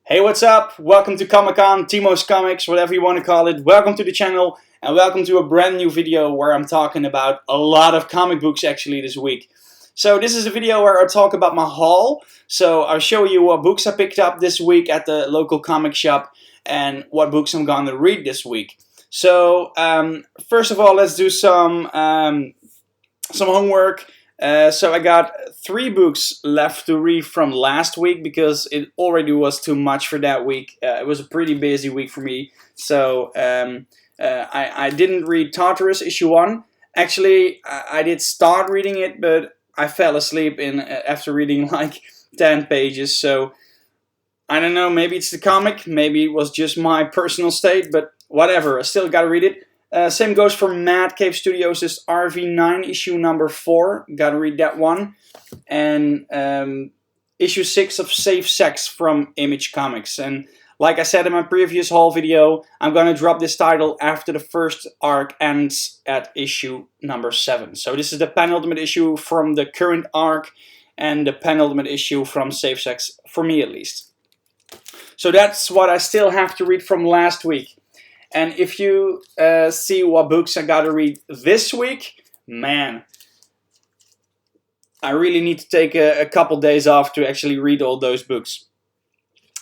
Hey, what's up? Welcome to Comic-Con, Timo's Comics, whatever you want to call it. Welcome to the channel and welcome to a brand new video where I'm talking about a lot of comic books actually this week. So this is a video where I talk about my haul. So I'll show you what books I picked up this week at the local comic shop and what books I'm going to read this week. So first of all, let's do some homework. So I got 3 books left to read from last week because it already was too much for that week. It was a pretty busy week for me. So I didn't read Tartarus issue 1. Actually, I did start reading it, but I fell asleep after reading like 10 pages. So I don't know, maybe it's the comic, maybe it was just my personal state, but whatever, I still gotta read it. Same goes for Mad Cave Studios' RV9 issue number 4. Gotta read that one. And issue 6 of Safe Sex from Image Comics. And like I said in my previous haul video, I'm gonna drop this title after the first arc ends at issue number 7. So this is the penultimate issue from the current arc and the penultimate issue from Safe Sex, for me at least. So that's what I still have to read from last week. And if you see what books I gotta read this week, man, I really need to take a couple days off to actually read all those books.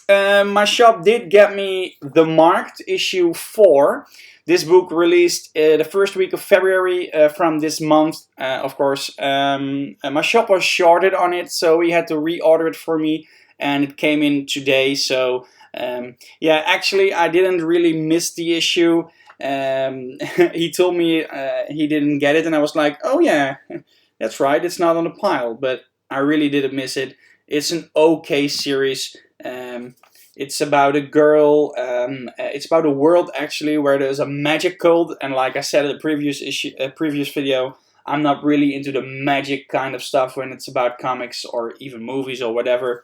My shop did get me The Marked issue 4. This book released the first week of February from this month, of course. My shop was shorted on it, so he had to reorder it for me, and it came in today. So yeah, actually I didn't really miss the issue. He told me he didn't get it, and I was like, oh yeah, that's right, it's not on the pile, but I really didn't miss it. It's an okay series. It's about a girl, it's about a world actually where there's a magic cult, and like I said in the previous video, I'm not really into the magic kind of stuff when it's about comics or even movies or whatever.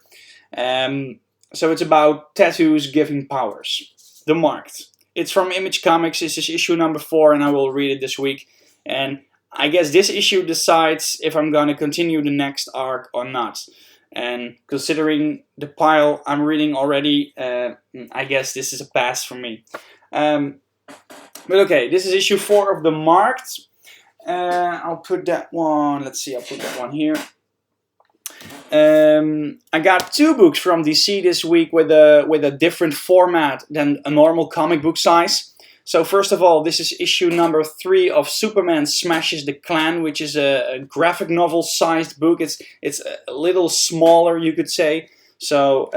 So it's about tattoos giving powers. The Marked. It's from Image Comics. This is issue number 4 and I will read it this week. And I guess this issue decides if I'm going to continue the next arc or not. And considering the pile I'm reading already, I guess this is a pass for me. But okay, this is issue 4 of The Marked. I'll put that one, let's see, I'll put that one here. I got 2 books from DC this week with a different format than a normal comic book size. So first of all, this is issue number 3 of Superman Smashes the Klan, which is a graphic novel sized book. It's a little smaller, you could say. So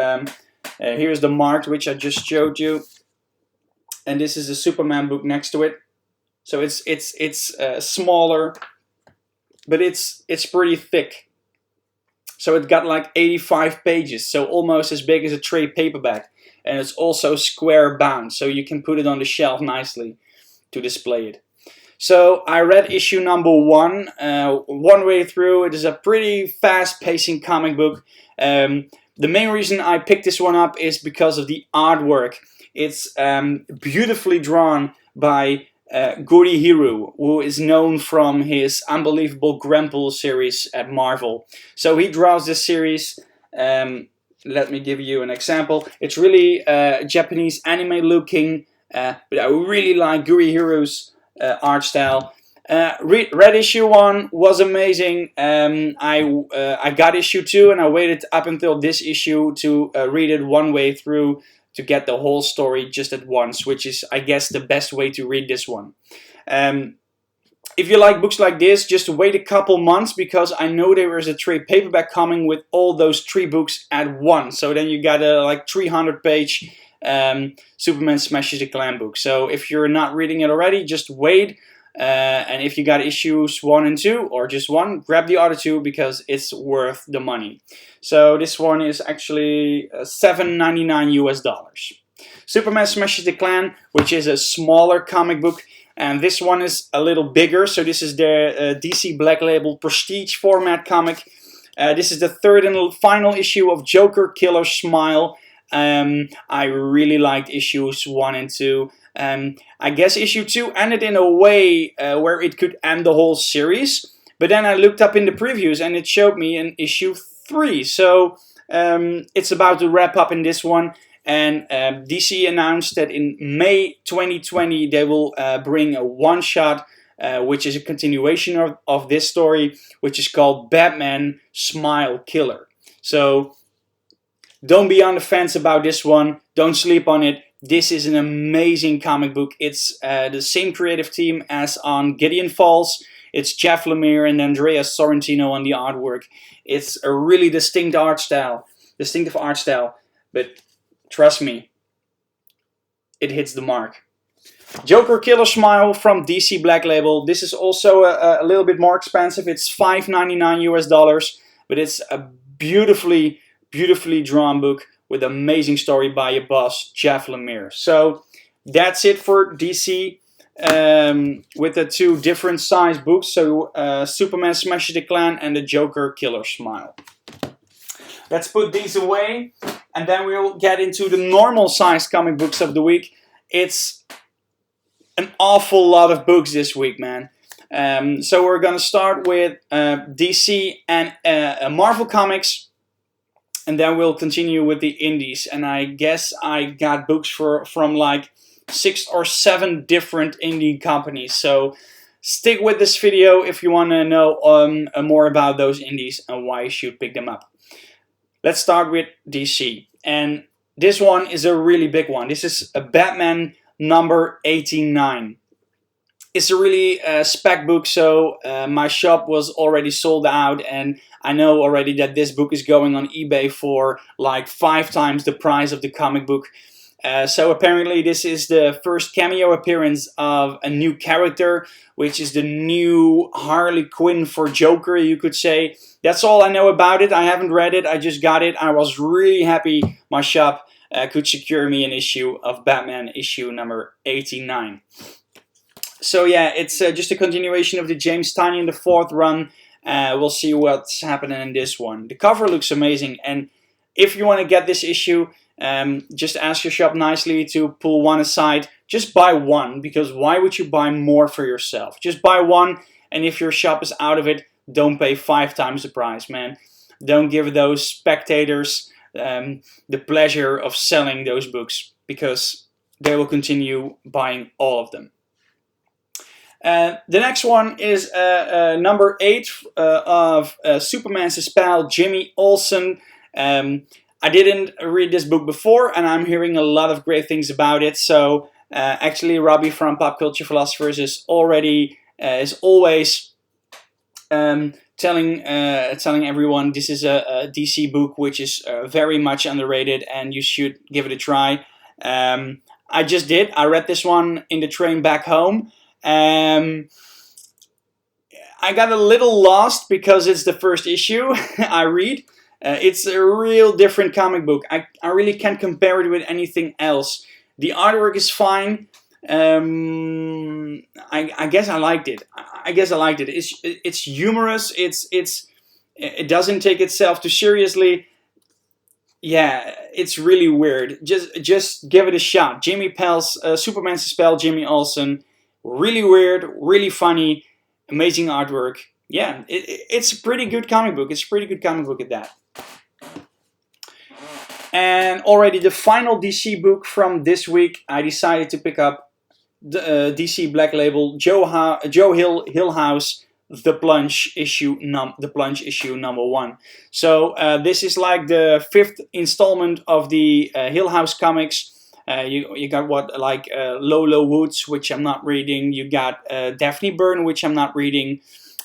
here's The Marked, which I just showed you, and this is the Superman book next to it. So it's smaller, but it's pretty thick. So it got like 85 pages, so almost as big as a trade paperback. And it's also square bound, so you can put it on the shelf nicely to display it. So I read issue number 1 one way through. It is a pretty fast-pacing comic book. The main reason I picked this one up is because of the artwork. It's beautifully drawn by Guri Hiru, who is known from his Unbelievable Grapple series at Marvel. So he draws this series. Let me give you an example. It's really Japanese anime looking, but I really like Guri Hiru's art style. Read issue 1 was amazing. I got issue 2 and I waited up until this issue to read it one way through to get the whole story just at once, which is, I guess, the best way to read this one. If you like books like this, just wait a couple months, because I know there is a trade paperback coming with all those 3 books at once. So then you got a like 300-page Superman Smashes the Klan book. So if you're not reading it already, just wait. And if you got issues 1 and 2, or just 1, grab the other 2, because it's worth the money. So this one is actually $7.99 US. Superman Smashes the Klan, which is a smaller comic book, and this one is a little bigger. So this is the DC Black Label Prestige format comic. This is the 3rd and final issue of Joker Killer Smile. I really liked issues 1 and 2. I guess issue 2 ended in a way where it could end the whole series. But then I looked up in the previews and it showed me an issue 3. So it's about to wrap up in this one. And DC announced that in May 2020 they will bring a one-shot, which is a continuation of this story, which is called Batman Smile Killer. So don't be on the fence about this one. Don't sleep on it. This is an amazing comic book. It's the same creative team as on Gideon Falls. It's Jeff Lemire and Andrea Sorrentino on the artwork. It's a really distinctive art style. But trust me, it hits the mark. Joker Killer Smile from DC Black Label. This is also a little bit more expensive. It's $5.99 US, but it's a beautifully drawn book with amazing story by your boss, Jeff Lemire. So that's it for DC with the two different size books. So Superman Smashes the Klan and the Joker Killer Smile. Let's put these away, and then we'll get into the normal size comic books of the week. It's an awful lot of books this week, man. So we're going to start with DC and Marvel Comics, and then we'll continue with the indies. And I guess I got books from like 6 or 7 different indie companies. So stick with this video if you want to know more about those indies and why you should pick them up. Let's start with DC. And this one is a really big one. This is a Batman number 89. It's a really spec book, so my shop was already sold out, and I know already that this book is going on eBay for like 5 times the price of the comic book. So apparently this is the first cameo appearance of a new character, which is the new Harley Quinn for Joker, you could say. That's all I know about it. I haven't read it, I just got it. I was really happy my shop could secure me an issue of Batman issue number 89. So yeah, it's just a continuation of the James Tynion, the 4th run. We'll see what's happening in this one. The cover looks amazing, and if you want to get this issue, just ask your shop nicely to pull one aside. Just buy one, because why would you buy more for yourself? Just buy one, and if your shop is out of it, don't pay 5 times the price, man. Don't give those spectators the pleasure of selling those books, because they will continue buying all of them. The next one is number 8 of Superman's pal Jimmy Olsen. I didn't read this book before, and I'm hearing a lot of great things about it. So actually, Robbie from Pop Culture Philosophers is always telling everyone this is a DC book which is very much underrated, and you should give it a try. I just did. I read this one in the train back home. I got a little lost because it's the first issue I read. It's a real different comic book. I really can't compare it with anything else. The artwork is fine. I guess I liked it. It's humorous. It doesn't take itself too seriously. Yeah, it's really weird. Just give it a shot. Superman's spell, Jimmy Olsen. Really weird, really funny, amazing artwork. Yeah, it's a pretty good comic book. It's a pretty good comic book at that. And already the final DC book from this week, I decided to pick up the DC Black Label Joe Hill House, The Plunge issue number 1. So this is like the 5th installment of the Hill House comics. You got Lolo Woods, which I'm not reading. You got Daphne Byrne, which I'm not reading.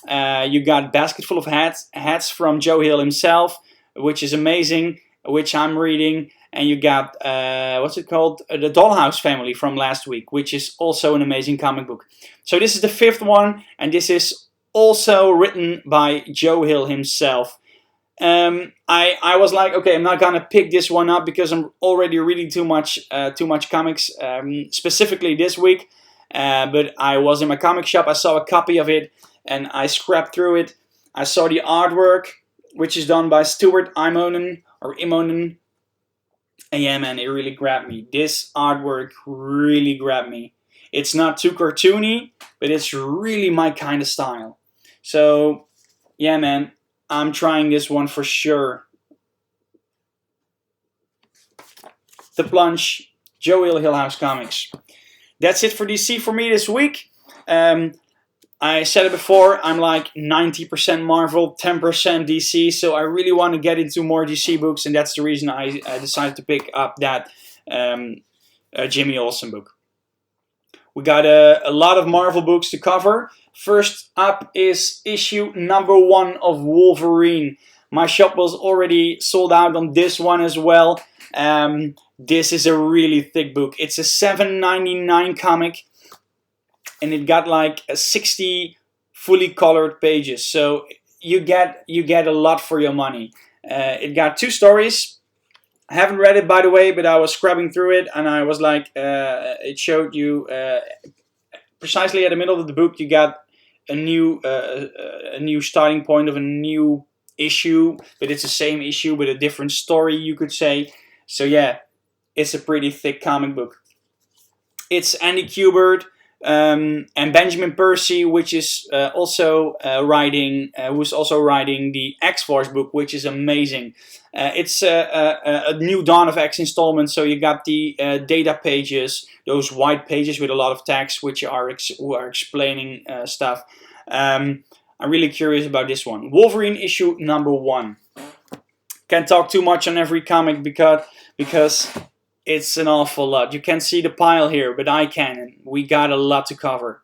You got Basket Full of Hats from Joe Hill himself, which is amazing, which I'm reading. And you got, The Dollhouse Family from last week, which is also an amazing comic book. So this is the 5th one, and this is also written by Joe Hill himself. I was like, okay, I'm not gonna pick this one up because I'm already reading too much comics, specifically this week. But I was in my comic shop, I saw a copy of it, and I scrapped through it. I saw the artwork, which is done by Stuart Immonen. And yeah, man, it really grabbed me. This artwork really grabbed me. It's not too cartoony, but it's really my kind of style. So, yeah, man, I'm trying this one for sure. The Plunge, Joe Hill House Comics. That's it for DC for me this week. I said it before, I'm like 90% Marvel, 10% DC, so I really want to get into more DC books, and that's the reason I decided to pick up that Jimmy Olsen book. We got a lot of Marvel books to cover. First up is issue number 1 of Wolverine. My shop was already sold out on this one as well. This is a really thick book. It's a $7.99 comic, and it got like 60 fully colored pages. So you get a lot for your money. It got 2 stories. I haven't read it, by the way, but I was scrubbing through it, and I was like, it showed you precisely at the middle of the book, you got a new starting point of a new issue, but it's the same issue with a different story, you could say. So yeah, it's a pretty thick comic book. It's Andy Kubert and Benjamin Percy, which is who's also writing the X-Force book, which is amazing. It's a new Dawn of X installment, so you got the data pages, those white pages with a lot of text, which are explaining stuff. I'm really curious about this one. Wolverine issue number 1. Can't talk too much on every comic because it's an awful lot. You can't see the pile here, but I can, and we got a lot to cover.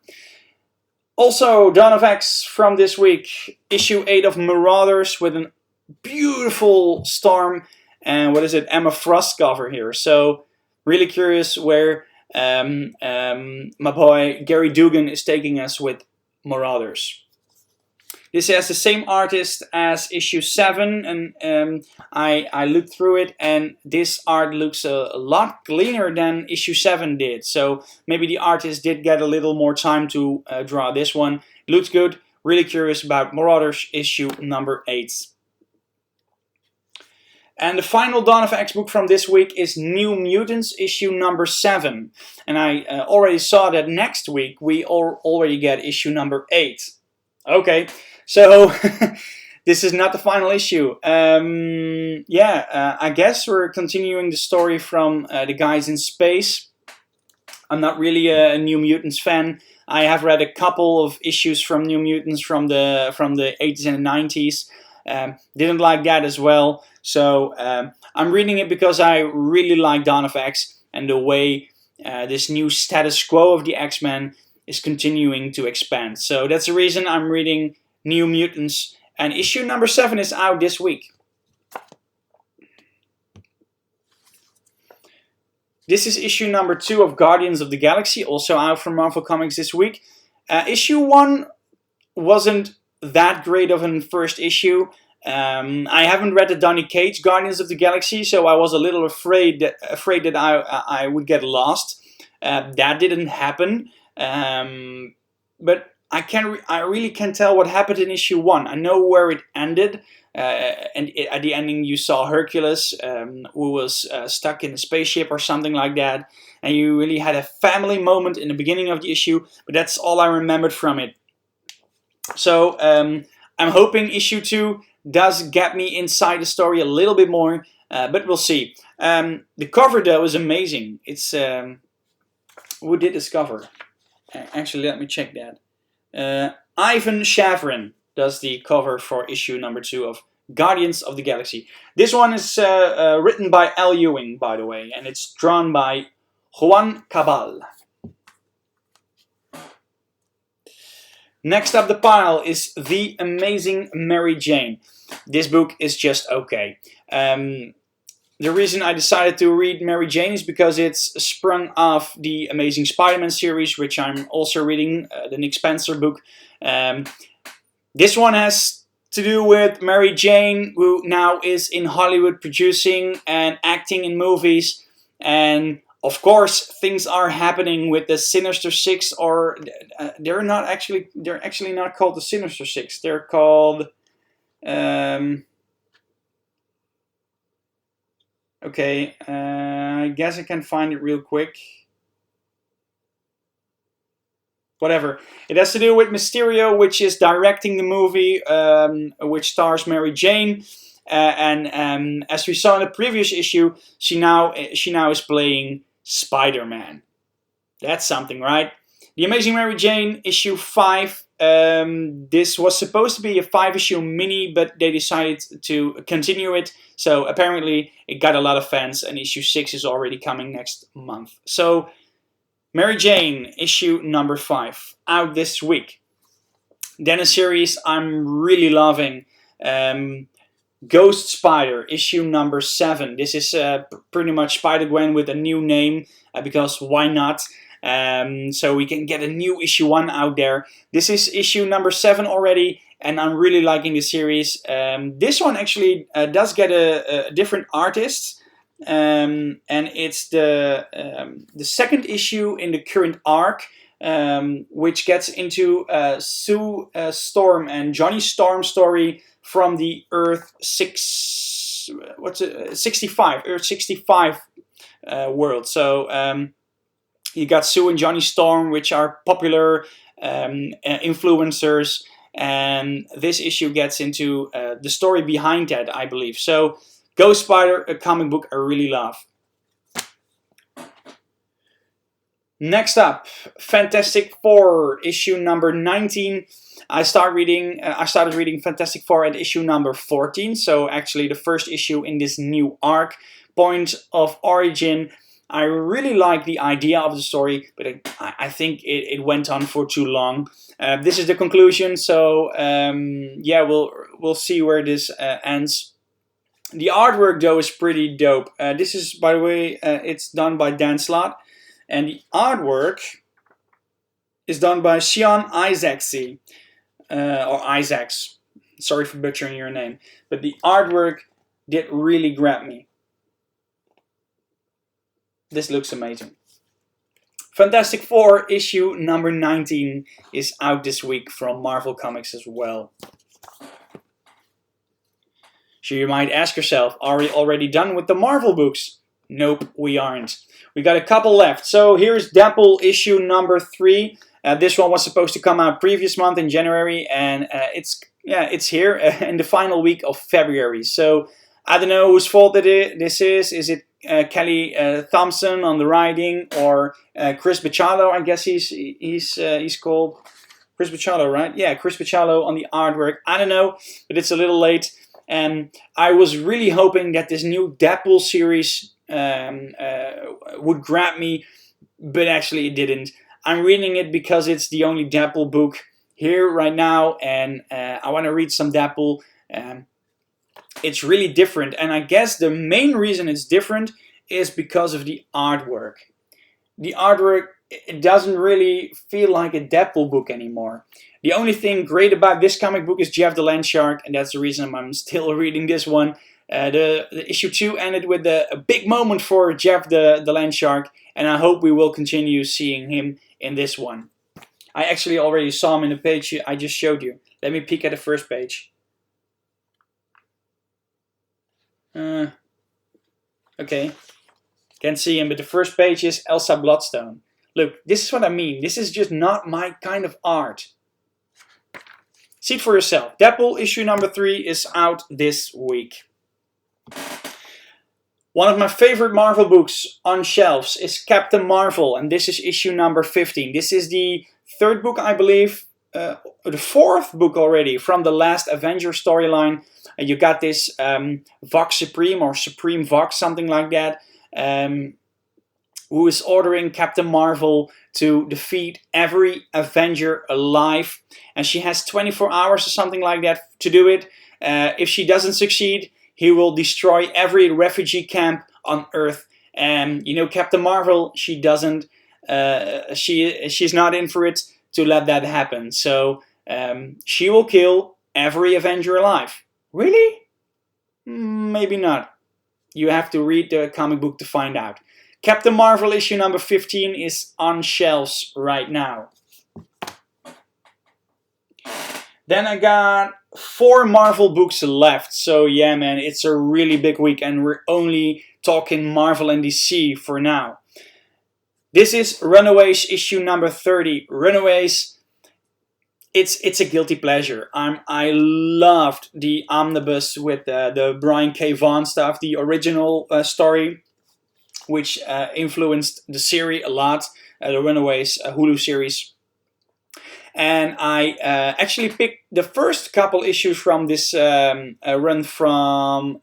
Also, Dawn of X from this week, issue 8 of Marauders with a beautiful Storm and Emma Frost cover here. So really curious where my boy Gary Dugan is taking us with Marauders. This has the same artist as issue 7, and I looked through it, and this art looks a lot cleaner than issue 7 did. So maybe the artist did get a little more time to draw this one. Looks good. Really curious about Marauders issue number 8. And the final Dawn of X book from this week is New Mutants issue number 7. And I already saw that next week we already get issue number 8. Okay, so this is not the final issue. I guess we're continuing the story from the guys in space. I'm not really a New Mutants fan. I have read a couple of issues from New Mutants from the 80s and 90s. Didn't like that as well. So I'm reading it because I really like Dawn of X and the way this new status quo of the X-Men is continuing to expand. So that's the reason I'm reading New Mutants, and issue number 7 is out this week. This is issue number 2 of Guardians of the Galaxy, also out from Marvel Comics this week. Issue 1 wasn't that great of a first issue. I haven't read the Donny Cates Guardians of the Galaxy, so I was a little afraid that I would get lost. That didn't happen. But I really can't tell what happened in issue 1. I know where it ended, and at the ending you saw Hercules, who was stuck in a spaceship or something like that, and you really had a family moment in the beginning of the issue, but that's all I remembered from it. So I'm hoping issue 2 does get me inside the story a little bit more, but we'll see. The cover though is amazing. It's who did this cover? Actually, let me check that. Ivan Shavrin does the cover for issue number 2 of Guardians of the Galaxy. This one is written by Al Ewing, by the way, and it's drawn by Juan Cabal. Next up the pile is The Amazing Mary Jane. This book is just okay. The reason I decided to read Mary Jane is because it's sprung off the Amazing Spider-Man series, which I'm also reading, the Nick Spencer book. This one has to do with Mary Jane, who now is in Hollywood producing and acting in movies. And of course, things are happening with the Sinister Six, or they're actually not called the Sinister Six. They're called okay, I guess I can find it real quick. Whatever. It has to do with Mysterio, which is directing the movie, which stars Mary Jane. and as we saw in the previous issue, she now is playing Spider-Man. That's something, right? The Amazing Mary Jane issue 5. This was supposed to be a 5-issue mini, but they decided to continue it. So apparently it got a lot of fans, and issue 6 is already coming next month. So Mary Jane issue number 5 out this week. Then a series I'm really loving. Ghost Spider issue number 7. This is pretty much Spider-Gwen with a new name, because why not? So we can get a new issue 1 out there. This is issue number 7 already, and I'm really liking the series. This one actually does get a different artist, and it's the second issue in the current arc, which gets into Sue Storm and Johnny Storm story from the Earth 65 world. So you got Sue and Johnny Storm, which are popular influencers, and this issue gets into the story behind that, I believe. So Ghost Spider, a comic book I really love. Next up, Fantastic Four issue number 19. I started reading Fantastic Four at issue number 14, so actually the first issue in this new arc. Point of Origin. I really like the idea of the story, but I think it went on for too long. This is the conclusion, so yeah, we'll see where this ends. The artwork though is pretty dope. This is, by the way, it's done by Dan Slott, and the artwork is done by Sean Isaacsy, or Isaacs. Sorry for butchering your name, but the artwork did really grab me. This looks amazing. Fantastic Four issue number 19 is out this week from Marvel Comics as well. So you might ask yourself, are we already done with the Marvel books? Nope, we aren't. We got a couple left. So here's Deadpool issue number 3. This one was supposed to come out previous month in January, and it's here in the final week of February. So I don't know whose fault this is. Is it Kelly Thompson on the writing, or Chris Bachalo? I guess he's called Chris Bachalo, right? Yeah, Chris Bachalo on the artwork. I don't know, but it's a little late. And I was really hoping that this new Deadpool series would grab me, but actually it didn't. I'm reading it because it's the only Deadpool book here right now, and I want to read some Deadpool. It's really different, and I guess the main reason it's different is because of the artwork. The artwork, it doesn't really feel like a Deadpool book anymore. The only thing great about this comic book is Jeff the Land Shark, and that's the reason I'm still reading this one. The issue 2 ended with a big moment for Jeff the Land Shark, and I hope we will continue seeing him in this one. I actually already saw him in the page I just showed you. Let me peek at the first page. Okay, can't see him, but the first page is Elsa Bloodstone. Look, this is what I mean. This is just not my kind of art. See it for yourself. Deadpool issue number 3 is out this week. One of my favorite Marvel books on shelves is Captain Marvel, and this is issue number 15. This is the third book, I believe, the fourth book already from the last Avenger storyline. You got this Vox Supreme, or Supreme Vox, something like that, who is ordering Captain Marvel to defeat every Avenger alive. And she has 24 hours or something like that to do it. If she doesn't succeed, he will destroy every refugee camp on Earth. And you know, Captain Marvel, she doesn't, she's not in for it to let that happen. So she will kill every Avenger alive. Really? Maybe not. You have to read the comic book to find out. Captain Marvel issue number 15 is on shelves right now. Then I got 4 Marvel books left. So yeah, man, it's a really big week, and we're only talking Marvel and DC for now. This is Runaways issue number 30. Runaways it's a guilty pleasure. I loved the omnibus with the Brian K. Vaughan stuff, the original story, which influenced the series a lot, the Runaways Hulu series. And I actually picked the first couple issues from this run from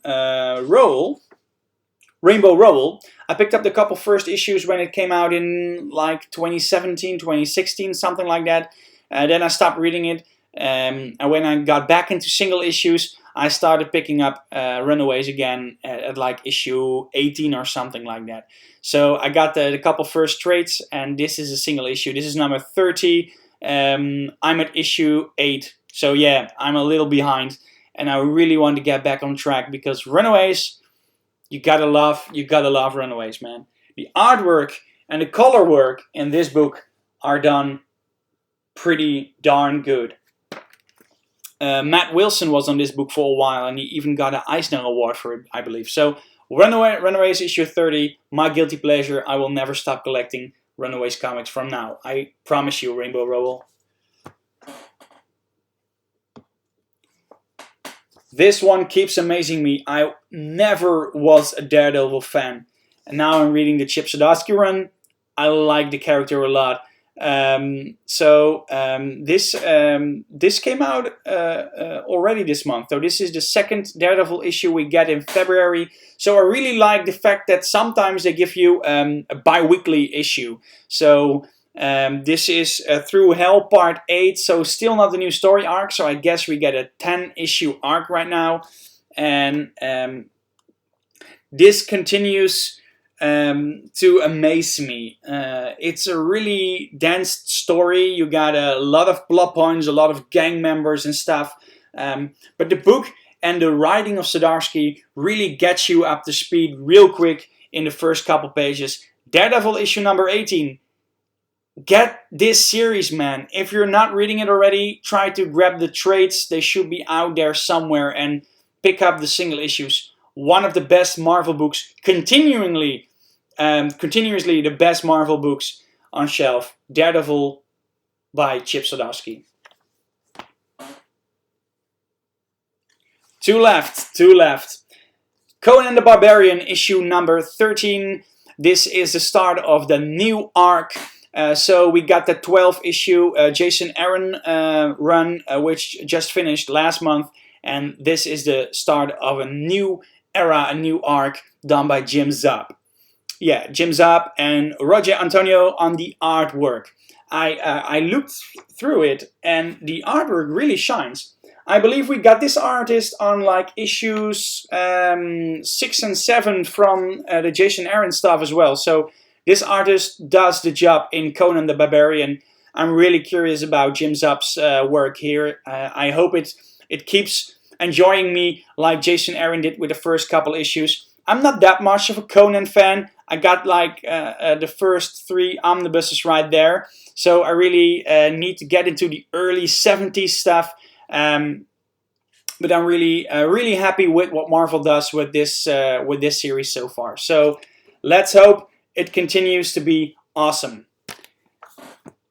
Rainbow Rowell. I picked up the couple first issues when it came out in like 2017, 2016, something like that. Then I stopped reading it. And when I got back into single issues, I started picking up Runaways again at like issue 18 or something like that. So I got the couple first trades, and this is a single issue. This is number 30. I'm at issue 8. So yeah, I'm a little behind. And I really want to get back on track because Runaways, you gotta love Runaways, man. The artwork and the color work in this book are done pretty darn good. Matt Wilson was on this book for a while, and he even got an Eisner Award for it, I believe. So Runaways issue 30, my guilty pleasure. I will never stop collecting Runaways comics from now. I promise you, Rainbow Rowell. This one keeps amazing me. I never was a Daredevil fan, and now I'm reading the Chip Zdarsky run. I like the character a lot. This came out already this month. So this is the second Daredevil issue we get in February. So I really like the fact that sometimes they give you a bi-weekly issue. So this is Through Hell Part 8, so still not the new story arc. So I guess we get a 10-issue arc right now. And this continues to amaze me. It's a really dense story. You got a lot of plot points, a lot of gang members and stuff. But the book and the writing of Zdarsky really gets you up to speed real quick in the first couple pages. Daredevil issue number 18. Get this series, man. If you're not reading it already, try to grab the trades. They should be out there somewhere, and pick up the single issues. One of the best Marvel books, continuously the best Marvel books on shelf. Daredevil by Chip Zdarsky. Two left. Conan the Barbarian issue number 13. This is the start of the new arc. So we got the 12th issue Jason Aaron run, which just finished last month. And this is the start of a new era, a new arc done by Jim Zub. Yeah, Jim Zub and Roger Antonio on the artwork. I looked through it, and the artwork really shines. I believe we got this artist on like issues 6 and 7 from the Jason Aaron stuff as well. So this artist does the job in Conan the Barbarian. I'm really curious about Jim Zub's work here. I hope it keeps enjoying me like Jason Aaron did with the first couple issues. I'm not that much of a Conan fan. I got like the first 3 omnibuses right there. So I really need to get into the early 70s stuff. But I'm really happy with what Marvel does with this series so far. So let's hope it continues to be awesome.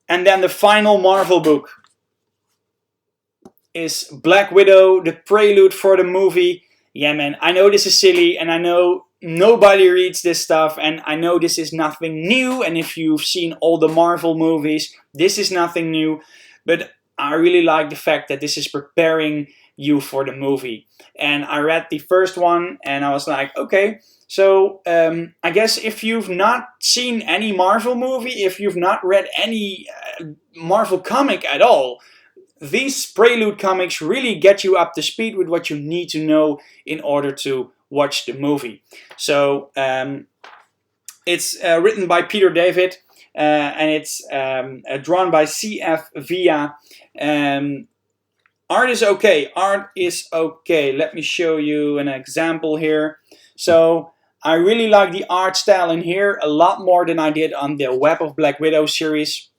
And then the final Marvel book is Black Widow, the prelude for the movie. Yeah, man, I know this is silly, and I know nobody reads this stuff, and I know this is nothing new, and if you've seen all the Marvel movies, this is nothing new, but I really like the fact that this is preparing you for the movie. And I read the first one, and I was like, okay, so I guess if you've not seen any Marvel movie, if you've not read any Marvel comic at all, these prelude comics really get you up to speed with what you need to know in order to watch the movie. So it's written by Peter David, and it's drawn by C.F. Villa. Art is okay. Let me show you an example here. So I really like the art style in here a lot more than I did on the Web of Black Widow series.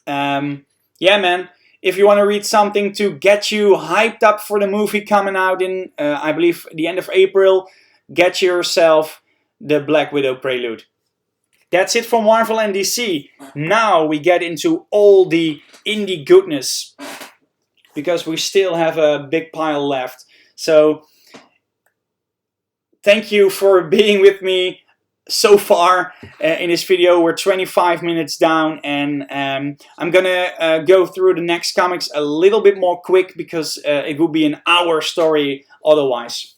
Yeah, man. If you want to read something to get you hyped up for the movie coming out in, I believe, the end of April, get yourself the Black Widow Prelude. That's it for Marvel and DC. Now we get into all the indie goodness, because we still have a big pile left. So thank you for being with me so far in this video. We're 25 minutes down, and I'm gonna go through the next comics a little bit more quick, because it would be an hour story otherwise.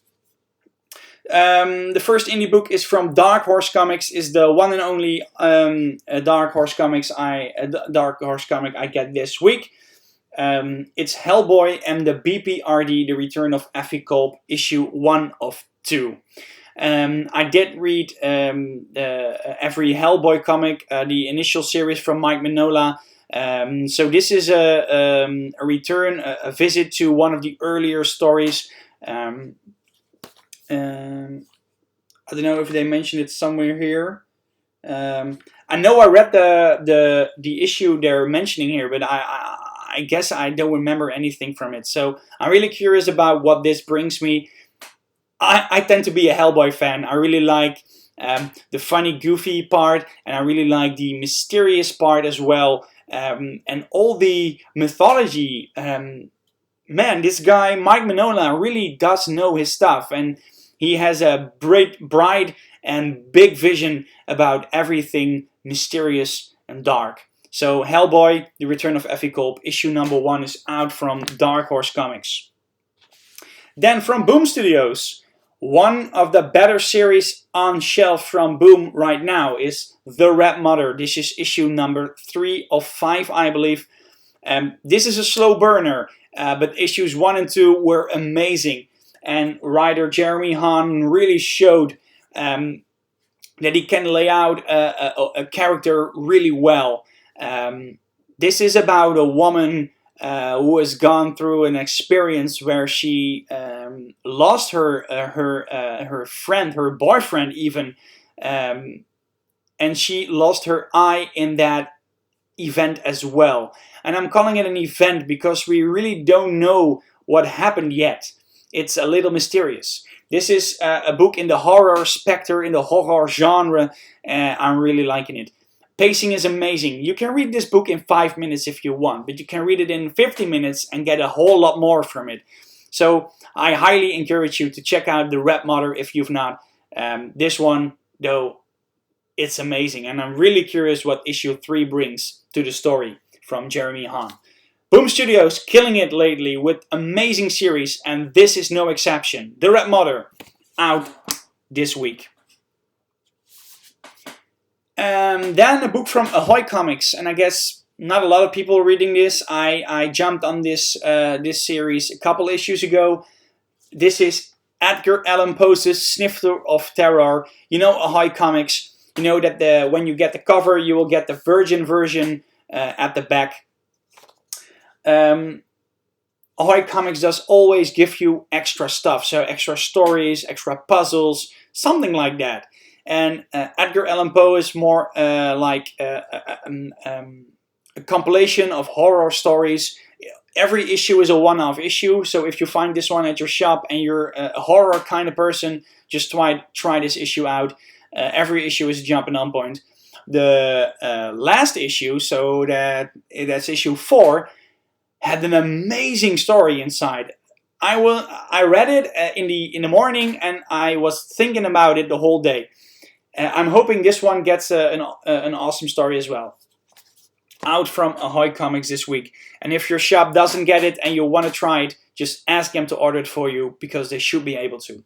The first indie book is from Dark Horse Comics. Is the one and only Dark Horse comic I get this week. It's Hellboy and the BPRD: The Return of Effie Kolb, issue 1 of 2. I did read every Hellboy comic, the initial series from Mike Mignola. So this is a return, a visit to one of the earlier stories. I don't know if they mentioned it somewhere here. I know I read the issue they're mentioning here, but I guess I don't remember anything from it. So I'm really curious about what this brings me. I tend to be a Hellboy fan. I really like the funny, goofy part, and I really like the mysterious part as well. And all the mythology. Man, this guy, Mike Mignola, really does know his stuff. And he has a bright and big vision about everything mysterious and dark. So Hellboy, The Return of Effie Kolb, issue number 1 is out from Dark Horse Comics. Then from Boom Studios, one of the better series on shelf from Boom right now is The Red Mother. This is issue number 3 of 5, I believe. This is a slow burner, but issues 1 and 2 were amazing. And writer Jeremy Hahn really showed that he can lay out a character really well. This is about a woman who has gone through an experience where she lost her friend, her boyfriend even, and she lost her eye in that event as well. And I'm calling it an event because we really don't know what happened yet. It's a little mysterious. This is a book in the horror specter, in the horror genre. I'm really liking it. Pacing is amazing. You can read this book in 5 minutes if you want, but you can read it in 50 minutes and get a whole lot more from it. So I highly encourage you to check out The Red Mother if you've not. This one, though, it's amazing. And I'm really curious what issue 3 brings to the story from Jeremy Hahn. Boom Studios killing it lately with amazing series, and this is no exception. The Red Mother, out this week. Then a book from Ahoy Comics, and I guess not a lot of people reading this. I jumped on this series a couple issues ago. This is Edgar Allan Poe's Snifter of Terror. You know Ahoy Comics. You know that when you get the cover, you will get the virgin version at the back. Ahoy Comics does always give you extra stuff, so extra stories, extra puzzles, something like that. And Edgar Allan Poe is more like a compilation of horror stories. Every issue is a one-off issue, so if you find this one at your shop and you're a horror kind of person, just try this issue out. Every issue is a jumping on point. The last issue, so that's issue 4, had an amazing story inside. I read it in the morning, and I was thinking about it the whole day. I'm hoping this one gets an awesome story as well. Out from Ahoy Comics this week. And if your shop doesn't get it and you want to try it, just ask them to order it for you, because they should be able to.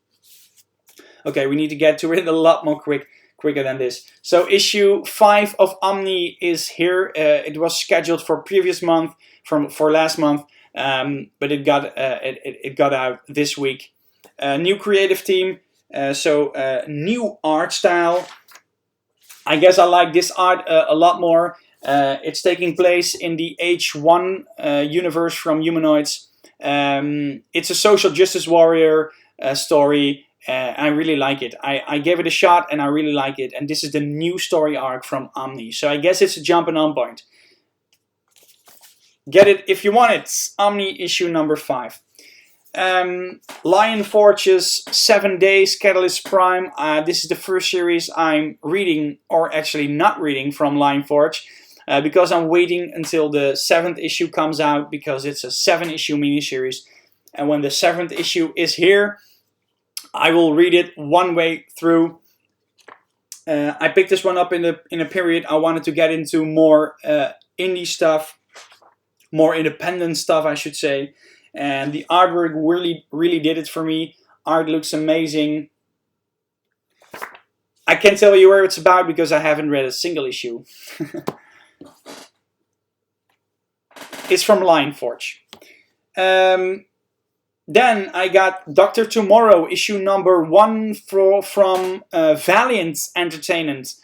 Okay, we need to get to it a lot more quicker than this. So issue 5 of Omni is here. It was scheduled for previous month, for last month, but it got out this week. New creative team, new art style. I guess I like this art a lot more. It's taking place in the H1 universe from Humanoids. It's a social justice warrior story. I really like it. I gave it a shot and I really like it. And this is the new story arc from Omni. So I guess it's a jumping on point. Get it if you want it. Omni issue number 5. Lion Forge's 7 Days Catalyst Prime. This is the first series I'm reading, or actually not reading, from Lion Forge. Because I'm waiting until the 7th issue comes out, because it's a 7-issue miniseries. And when the 7th issue is here, I will read it one way through. I picked this one up in a period I wanted to get into more indie stuff, more independent stuff, I should say. And the artwork really did it for me. Art looks amazing. I can't tell you where it's about because I haven't read a single issue. It's from Lion Forge. Then I got Dr. Tomorrow, issue number 1 from Valiant Entertainment.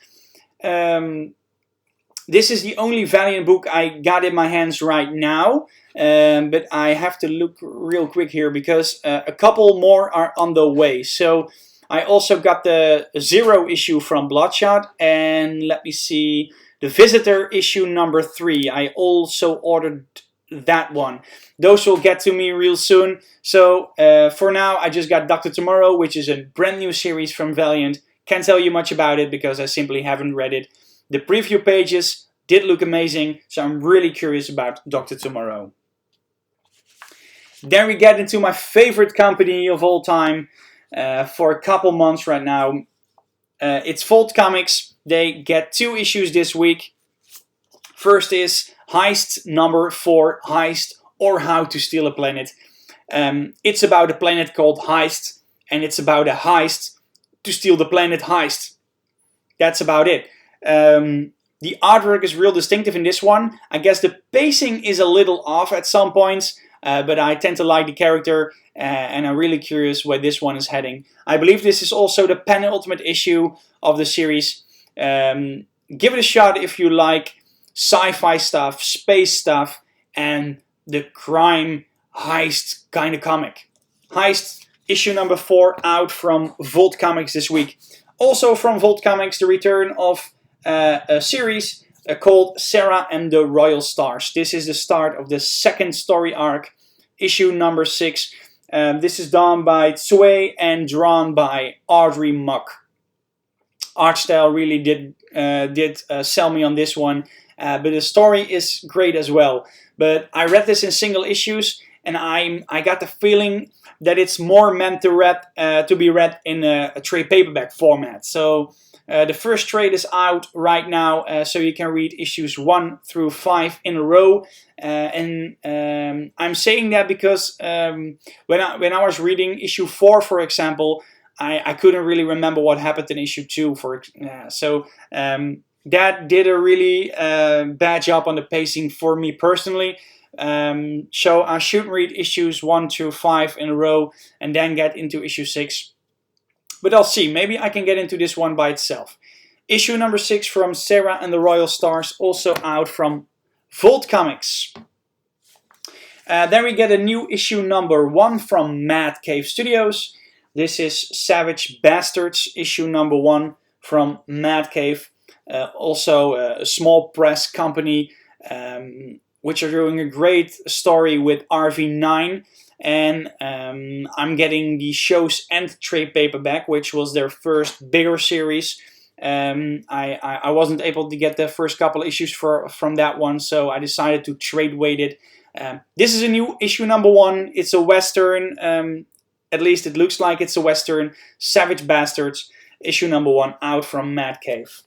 This is the only Valiant book I got in my hands right now. But I have to look real quick here because a couple more are on the way. So I also got the 0 issue from Bloodshot, and let me see, the Visitor issue number 3. I also ordered that one. Those will get to me real soon. So for now I just got Dr. Tomorrow, which is a brand new series from Valiant. Can't tell you much about it because I simply haven't read it. The preview pages did look amazing, so I'm really curious about Dr. Tomorrow. Then we get into my favorite company of all time for a couple months right now. It's Volt Comics. They get 2 issues this week. First is Heist number 4, Heist, or How to Steal a Planet. It's about a planet called Heist, and it's about a heist to steal the planet Heist. That's about it. The artwork is real distinctive in this one. I guess the pacing is a little off at some points, but I tend to like the character, and I'm really curious where this one is heading. I believe this is also the penultimate issue of the series. Give it a shot if you like sci-fi stuff, space stuff, and the crime heist kind of comic. Heist, issue number 4, out from Volt Comics this week. Also from Volt Comics, the return of a series called Sarah and the Royal Stars. This is the start of the 2nd story arc, issue number 6. This is done by Tsue and drawn by Audrey Muck. Art style really did sell me on this one, but the story is great as well. But I read this in single issues, and I got the feeling that it's more meant to be read in a trade paperback format. So the first trade is out right now, so you can read issues 1 through 5 in a row. And I'm saying that because when I was reading issue 4, for example, I couldn't really remember what happened in issue 2. That did a really bad job on the pacing for me personally. So I should read issues 1 through 5 in a row and then get into issue 6. But I'll see, maybe I can get into this one by itself. Issue number 6 from Sarah and the Royal Stars, also out from Volt Comics. Then we get a new issue number 1 from Mad Cave Studios. This is Savage Bastards, issue number 1 from Mad Cave. Also a small press company which are doing a great story with RV9. And I'm getting the Show's End trade paperback, which was their first bigger series. I wasn't able to get the first couple issues from that one, so I decided to trade weight it. This is a new issue number 1. It's a Western, at least it looks like it's a Western. Savage Bastards, issue number 1, out from Mad Cave.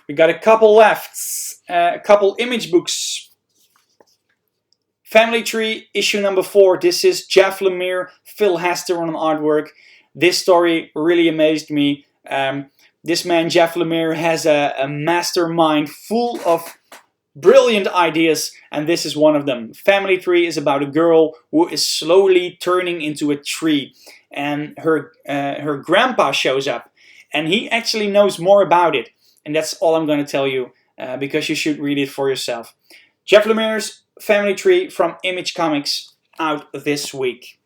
We got a couple left, a couple image books. Family Tree, issue number 4. This is Jeff Lemire, Phil Hester on artwork. This story really amazed me. This man, Jeff Lemire, has a mastermind full of brilliant ideas, and this is one of them. Family Tree is about a girl who is slowly turning into a tree, and her grandpa shows up, and he actually knows more about it. And that's all I'm going to tell you, because you should read it for yourself. Jeff Lemire's Family Tree from Image Comics, out this week.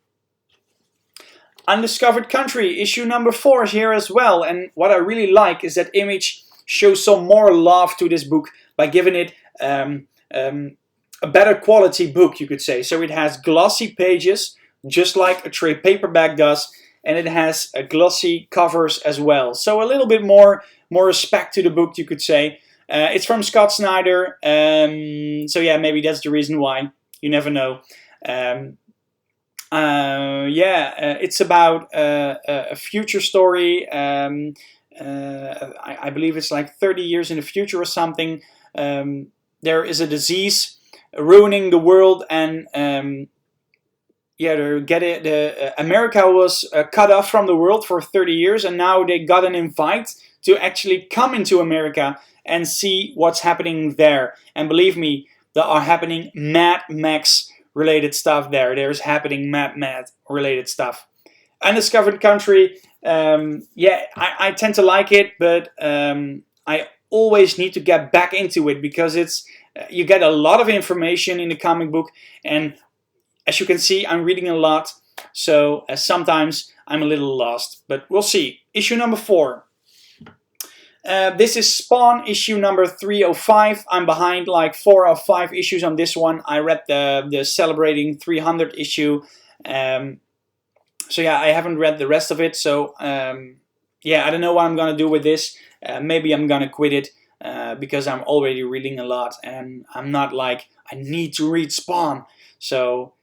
Undiscovered Country, issue number 4 is here as well. And what I really like is that Image shows some more love to this book by giving it a better quality book, you could say. So it has glossy pages, just like a trade paperback does, and it has glossy covers as well. So a little bit more respect to the book, you could say. It's from Scott Snyder, so yeah, maybe that's the reason why. You never know. It's about a future story. I believe it's like 30 years in the future or something. There is a disease ruining the world, and America was cut off from the world for 30 years, and now they got an invite to actually come into America and see what's happening there. And believe me, there are happening Mad Max related stuff there. There's happening Mad related stuff. Undiscovered Country, I tend to like it, but I always need to get back into it because it's you get a lot of information in the comic book, and as you can see, I'm reading a lot, so sometimes I'm a little lost, but we'll see. Issue number 4. This is Spawn, issue number 305. I'm behind like 4 or 5 issues on this one. I read the celebrating 300 issue. So yeah, I haven't read the rest of it. So yeah, I don't know what I'm gonna do with this. Maybe I'm gonna quit it because I'm already reading a lot, and I'm not like I need to read Spawn. So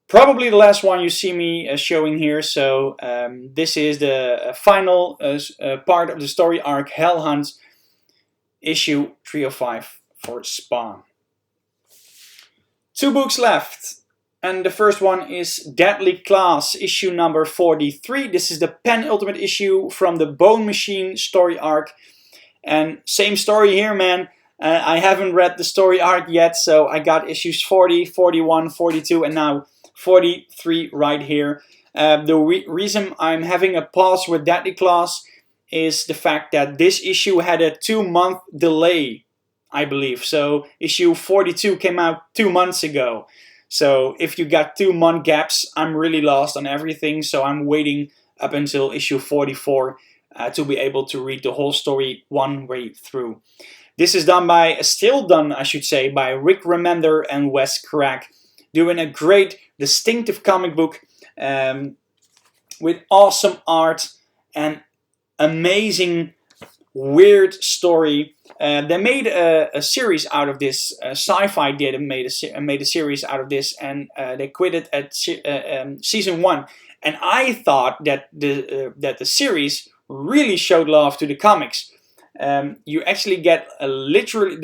probably the last one you see me showing here. So this is the final part of the story arc, Hell Hunt, issue 305 for Spawn. 2 books left. And the first one is Deadly Class, issue number 43. This is the penultimate issue from the Bone Machine story arc. And same story here, man. I haven't read the story arc yet, so I got issues 40, 41, 42, and now 43 right here. The reason I'm having a pause with Deadly Class is the fact that this issue had a 2-month delay, I believe. So issue 42 came out 2 months ago. So if you got 2-month gaps, I'm really lost on everything. So I'm waiting up until issue 44 to be able to read the whole story one way through. This is still done, I should say, by Rick Remender and Wes Craig, doing a great, distinctive comic book with awesome art and amazing, weird story. They made a series out of this. Sci-Fi did made a series out of this, and they quit it at season 1. And I thought that the series really showed love to the comics. You actually get they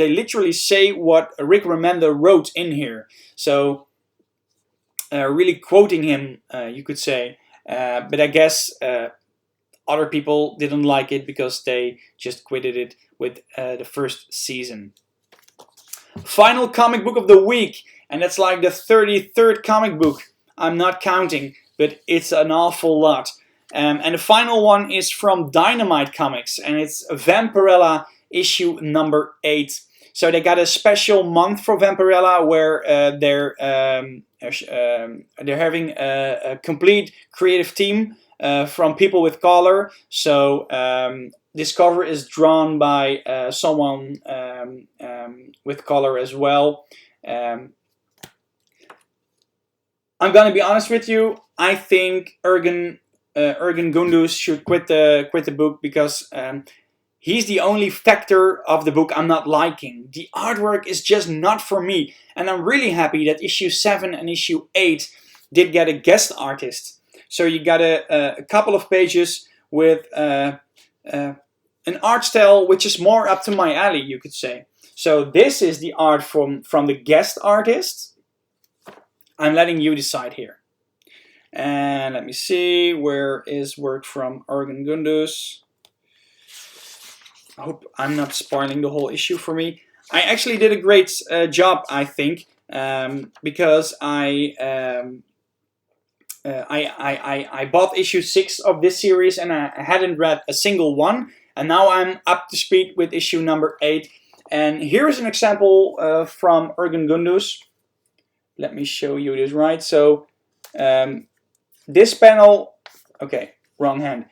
literally say what Rick Remender wrote in here. So really quoting him, you could say. But I guess other people didn't like it because they just quitted it with the first season. Final comic book of the week, and that's like the 33rd comic book. I'm not counting, but it's an awful lot. And the final one is from Dynamite Comics, and it's Vampirella issue number 8. So they got a special month for Vampirella where they're having a complete creative team from people with color. So this cover is drawn by someone with color as well. I'm gonna be honest with you. I think Ergen Gunduz should quit the book because he's the only factor of the book I'm not liking. The artwork is just not for me, and I'm really happy that issue 7 and issue 8 did get a guest artist. So you got a couple of pages with an art style which is more up to my alley, you could say. So this is the art from the guest artist. I'm letting you decide here. And let me see, where is work from Ergen Gunduz? I hope I'm not spoiling the whole issue for me. I actually did a great job, I think, because I bought issue 6 of this series and I hadn't read a single one, and now I'm up to speed with issue number 8. And here is an example from Ergen Gunduz. Let me show you this right. So this panel, okay, wrong hand.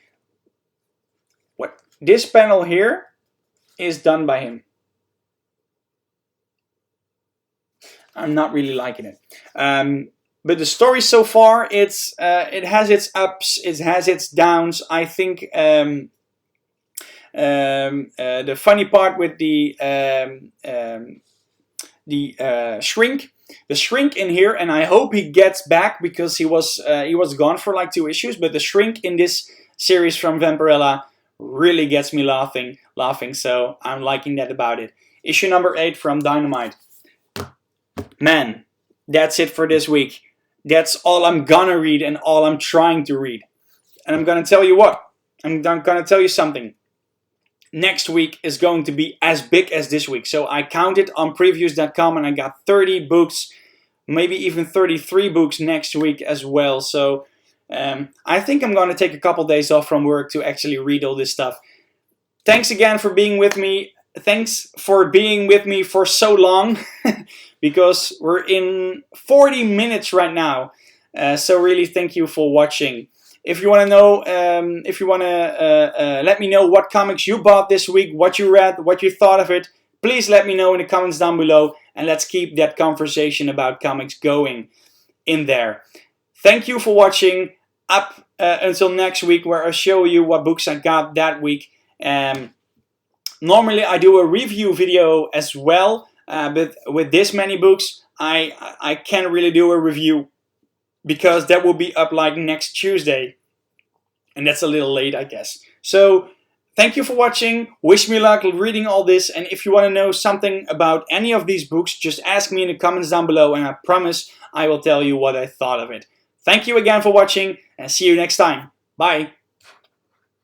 This panel here is done by him. I'm not really liking it. But the story so far, it has its ups, it has its downs. I think the funny part with the shrink. The shrink in here, and I hope he gets back because he was gone for like 2 issues. But the shrink in this series from Vampirella really gets me laughing. So I'm liking that about it. Issue number 8 from Dynamite. Man, that's it for this week. That's all I'm gonna read and all I'm trying to read. And I'm gonna tell you what. I'm gonna tell you something. Next week is going to be as big as this week. So I counted on previews.com and I got 30 books, maybe even 33 books next week as well. So I think I'm going to take a couple days off from work to actually read all this stuff. Thanks again for being with me. Thanks for being with me for so long because we're in 40 minutes right now. So really thank you for watching. If you want to know, let me know what comics you bought this week, what you read, what you thought of it, please let me know in the comments down below, and let's keep that conversation about comics going in there. Thank you for watching. Up until next week, where I show you what books I got that week. Normally I do a review video as well, but with this many books, I can't really do a review because that will be up like next Tuesday. And that's a little late, I guess. So, thank you for watching. Wish me luck reading all this. And if you want to know something about any of these books, just ask me in the comments down below. And I promise I will tell you what I thought of it. Thank you again for watching. And see you next time. Bye.